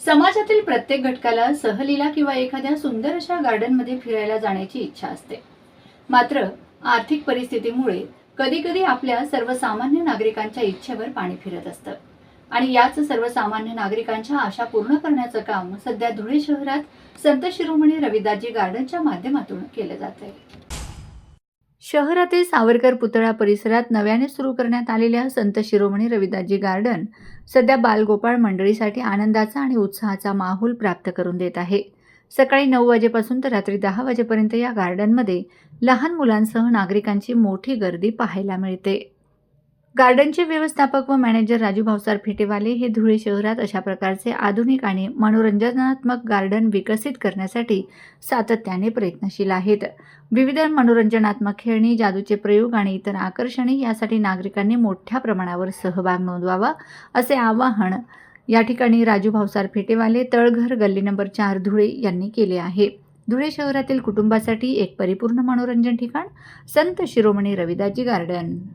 समाजातील प्रत्येक घटकाला सहलीला किंवा एखाद्या सुंदर अशा गार्डनमध्ये फिरायला जाण्याची इच्छा असते. मात्र आर्थिक परिस्थितीमुळे कधी कधी आपल्या सर्वसामान्य नागरिकांच्या इच्छेवर पाणी फिरत असतं. आणि याच सर्वसामान्य नागरिकांच्या आशा पूर्ण करण्याचं काम सध्या धुळे शहरात संत शिरोमणी रविदासजी गार्डनच्या माध्यमातून केलं जात आहे. शहरातील सावरकर पुतळा परिसरात नव्याने सुरू करण्यात आलेल्या संत शिरोमणी रविदासजी गार्डन सध्या बालगोपाळ मंडळीसाठी आनंदाचा आणि उत्साहाचा माहोल प्राप्त करून देत आहे. सकाळी 9 वाजेपासून तर रात्री 10 वाजेपर्यंत या गार्डनमध्ये लहान मुलांसह नागरिकांची मोठी गर्दी पाहायला मिळते. गार्डनचे व्यवस्थापक व मॅनेजर राजू भाऊसार फेटेवाले हे धुळे शहरात अशा प्रकारचे आधुनिक आणि मनोरंजनात्मक गार्डन विकसित करण्यासाठी सातत्याने प्रयत्नशील आहेत. विविध मनोरंजनात्मक खेळणी, जादूचे प्रयोग आणि इतर आकर्षणे यासाठी नागरिकांनी मोठ्या प्रमाणावर सहभाग नोंदवावा असे आवाहन या ठिकाणी राजू भाऊसार फेटेवाले, तळघर, गल्ली नंबर 4, धुळे यांनी केले आहे. धुळे शहरातील कुटुंबासाठी एक परिपूर्ण मनोरंजन ठिकाण संत शिरोमणी रविदासजी गार्डन.